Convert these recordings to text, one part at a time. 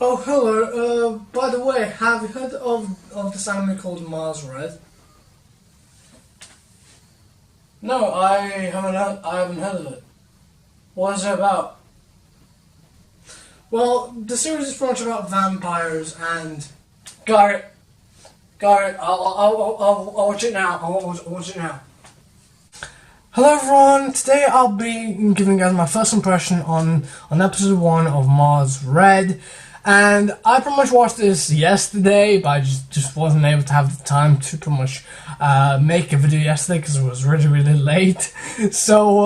Oh, hello. By the way, have you heard of this anime called Mars Red? No, I haven't heard of it. What is it about? Well, the series is pretty much about vampires and... Got it. Got it. I'll watch it now. I'll watch it now. Hello everyone, today I'll be giving you guys my first impression on episode 1 of Mars Red. And I pretty much watched this yesterday, but I just wasn't able to have the time to pretty much make a video yesterday because it was really late. So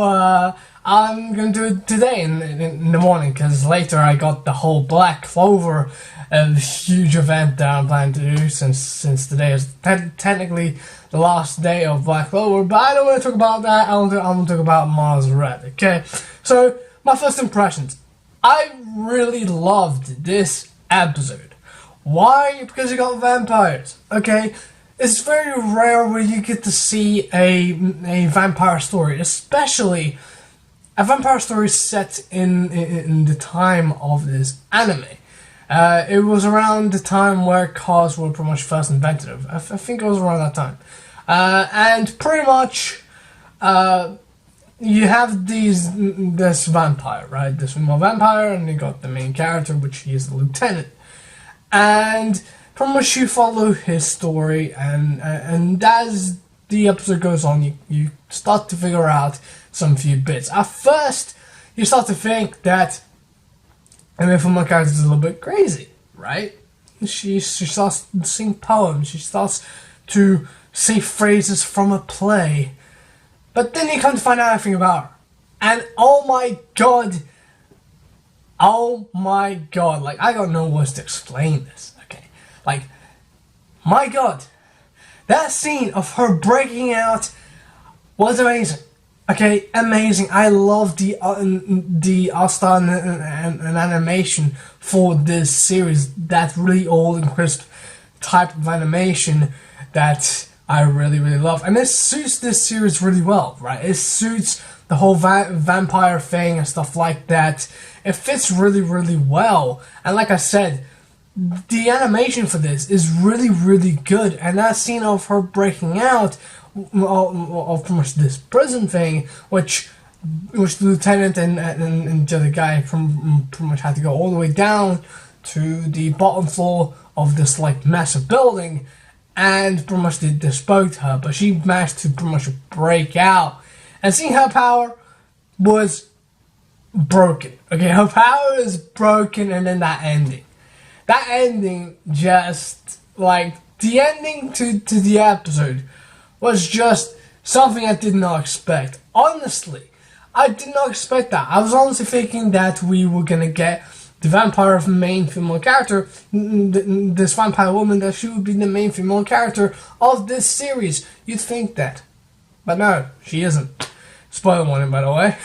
I'm going to do it today in the morning, because later I got the whole Black Clover huge event that I'm planning to do, since today is technically the last day of Black Clover. But I don't want to talk about that. I'm going to talk about Mars Red. Okay, so my first impressions. I really loved this episode. Why? Because you got vampires. Okay, it's very rare where you get to see a vampire story, especially a vampire story set in the time of this anime. It was around the time where cars were pretty much first invented. I think it was around that time. And pretty much, you have this vampire, right? This female vampire, and you got the main character, which he is the lieutenant. And pretty much you follow his story, and as the episode goes on, you start to figure out some few bits. At first, you start to think that the female character is a little bit crazy, right? She starts to sing poems, she starts to say phrases from a play. But then you come to find out everything about her. And oh my god, like, I don't know words to explain this, okay? Like, my god, that scene of her breaking out was amazing. Okay, amazing. I love the art style and animation for this series. That really old and crisp type of animation that I really love, and it suits this series really well, right? It suits the whole vampire thing and stuff like that. It fits really well, and like I said, the animation for this is really good. And that scene of her breaking out of pretty much this prison thing, which the lieutenant and the other guy from pretty much had to go all the way down to the bottom floor of this like massive building, and pretty much they spoke to her, but she managed to pretty much break out, and seeing her power was broken. Okay, her power is broken, and then that ending just like the ending to the episode was just something I did not expect. Honestly, I did not expect that. I was honestly thinking that we were gonna get the vampire main female character, this vampire woman, that she would be the main female character of this series. You'd think that. But no, she isn't. Spoiler warning, by the way.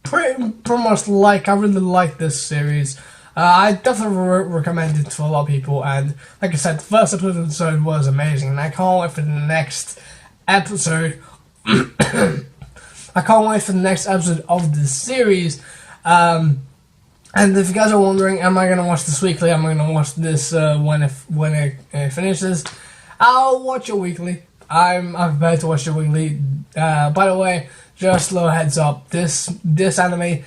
Pretty much I really like this series. I definitely recommend it to a lot of people, and like I said, the first episode was amazing, and I can't wait for the next episode. I can't wait for the next episode of this series. And if you guys are wondering, am I gonna watch this weekly? Am I gonna watch this when it finishes? I'll watch it weekly. I'm prepared to watch it weekly. By the way, just a little heads up. This anime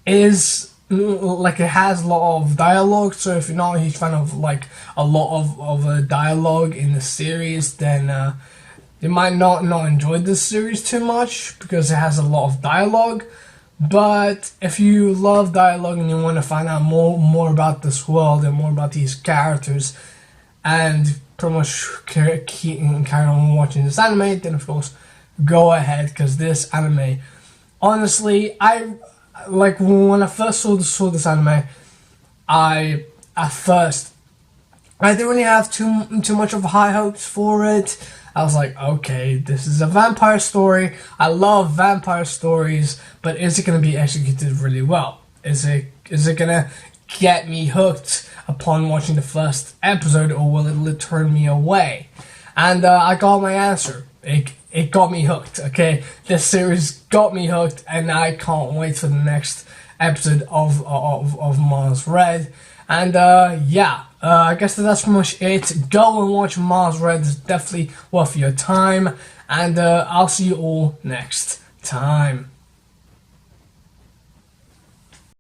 is like, it has a lot of dialogue, so if you're not a huge fan of like a lot of dialogue in the series, then you might not enjoy this series too much, because it has a lot of dialogue. But if you love dialogue and you want to find out more about this world and more about these characters, and pretty much carry on watching this anime, then of course go ahead, because this anime, honestly, like when I first saw this anime, I didn't really have too much of high hopes for it. I was like, okay, this is a vampire story. I love vampire stories, but is it going to be executed really well? Is it going to get me hooked upon watching the first episode, or will it turn me away? And I got my answer. It it got me hooked, okay? This series got me hooked, and I can't wait for the next episode of Mars Red. And yeah, I guess that's pretty much it. Go and watch Mars Red. It's definitely worth your time. And I'll see you all next time.